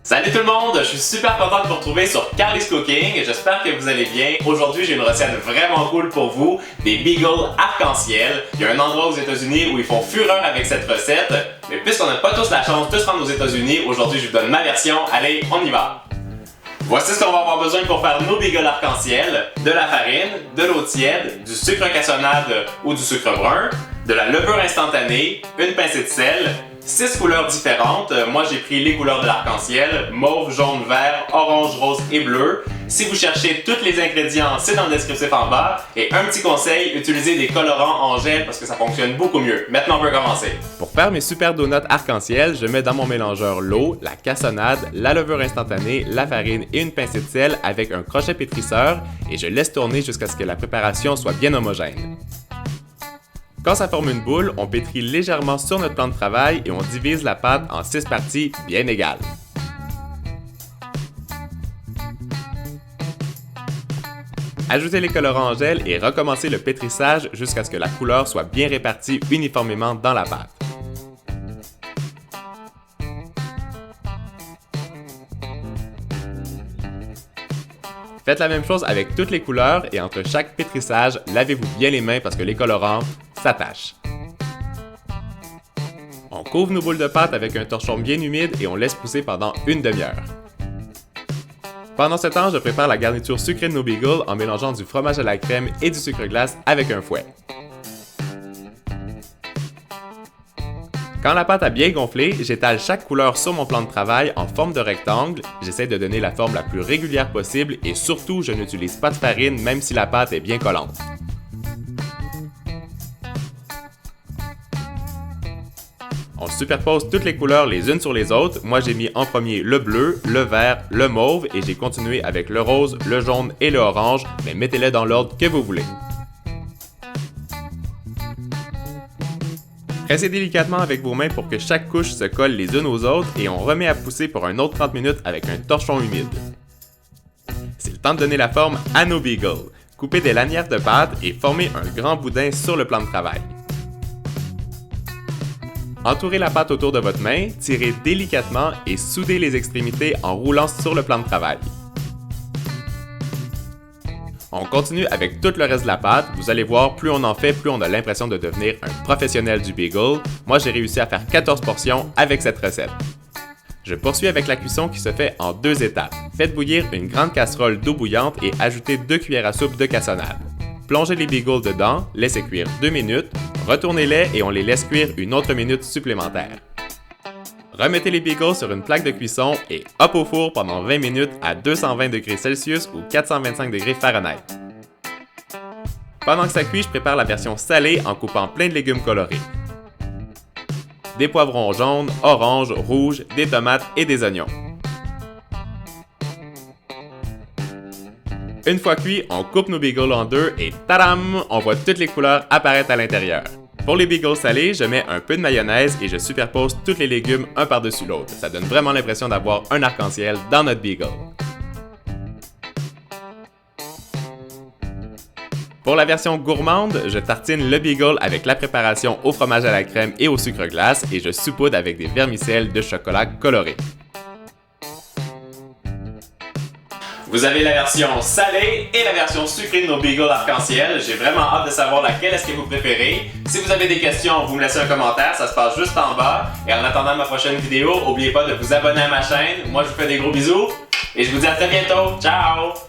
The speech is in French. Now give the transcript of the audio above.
Salut tout le monde, je suis super content de vous retrouver sur Carly's Cooking. J'espère que vous allez bien. Aujourd'hui, j'ai une recette vraiment cool pour vous, des Beagles arc-en-ciel. Il y a un endroit aux États-Unis où ils font fureur avec cette recette. Mais puisqu'on n'a pas tous la chance de se rendre aux États-Unis, aujourd'hui je vous donne ma version. Allez, on y va! Voici ce qu'on va avoir besoin pour faire nos Beagles arc-en-ciel. De la farine, de l'eau tiède, du sucre cassonade ou du sucre brun, de la levure instantanée, une pincée de sel, 6 couleurs différentes. Moi, j'ai pris les couleurs de l'arc-en-ciel, mauve, jaune, vert, orange, rose et bleu. Si vous cherchez tous les ingrédients, c'est dans le descriptif en bas. Et un petit conseil, utilisez des colorants en gel parce que ça fonctionne beaucoup mieux. Maintenant, on peut commencer. Pour faire mes super donuts arc-en-ciel, je mets dans mon mélangeur l'eau, la cassonade, la levure instantanée, la farine et une pincée de sel avec un crochet pétrisseur et je laisse tourner jusqu'à ce que la préparation soit bien homogène. Quand ça forme une boule, on pétrit légèrement sur notre plan de travail et on divise la pâte en 6 parties bien égales. Ajoutez les colorants en gel et recommencez le pétrissage jusqu'à ce que la couleur soit bien répartie uniformément dans la pâte. Faites la même chose avec toutes les couleurs et entre chaque pétrissage, lavez-vous bien les mains parce que les colorants s'attachent. On couvre nos boules de pâte avec un torchon bien humide et on laisse pousser pendant une demi-heure. Pendant ce temps, je prépare la garniture sucrée de nos Beagles en mélangeant du fromage à la crème et du sucre glace avec un fouet. Quand la pâte a bien gonflé, j'étale chaque couleur sur mon plan de travail en forme de rectangle. J'essaie de donner la forme la plus régulière possible et surtout, je n'utilise pas de farine même si la pâte est bien collante. On superpose toutes les couleurs les unes sur les autres. Moi, j'ai mis en premier le bleu, le vert, le mauve et j'ai continué avec le rose, le jaune et le orange, mais mettez-les dans l'ordre que vous voulez. Pressez délicatement avec vos mains pour que chaque couche se colle les unes aux autres et on remet à pousser pour un autre 30 minutes avec un torchon humide. C'est le temps de donner la forme à nos Beagles. Coupez des lanières de pâte et formez un grand boudin sur le plan de travail. Entourez la pâte autour de votre main, tirez délicatement et soudez les extrémités en roulant sur le plan de travail. On continue avec tout le reste de la pâte. Vous allez voir, plus on en fait, plus on a l'impression de devenir un professionnel du bagel. Moi, j'ai réussi à faire 14 portions avec cette recette. Je poursuis avec la cuisson qui se fait en 2 étapes. Faites bouillir une grande casserole d'eau bouillante et ajoutez 2 cuillères à soupe de cassonade. Plongez les bagels dedans, laissez cuire 2 minutes, retournez-les et on les laisse cuire une autre minute supplémentaire. Remettez les bagels sur une plaque de cuisson et hop au four pendant 20 minutes à 220 degrés Celsius ou 425 degrés Fahrenheit. Pendant que ça cuit, je prépare la version salée en coupant plein de légumes colorés. Des poivrons jaunes, oranges, rouges, des tomates et des oignons. Une fois cuit, on coupe nos bagels en deux et tadam! On voit toutes les couleurs apparaître à l'intérieur. Pour les bagels salés, je mets un peu de mayonnaise et je superpose tous les légumes un par-dessus l'autre. Ça donne vraiment l'impression d'avoir un arc-en-ciel dans notre bagel. Pour la version gourmande, je tartine le bagel avec la préparation au fromage à la crème et au sucre glace et je saupoudre avec des vermicelles de chocolat coloré. Vous avez la version salée et la version sucrée de nos Beagles arc-en-ciel. J'ai vraiment hâte de savoir laquelle est-ce que vous préférez. Si vous avez des questions, vous me laissez un commentaire, ça se passe juste en bas. Et en attendant ma prochaine vidéo, n'oubliez pas de vous abonner à ma chaîne. Moi, je vous fais des gros bisous et je vous dis à très bientôt. Ciao!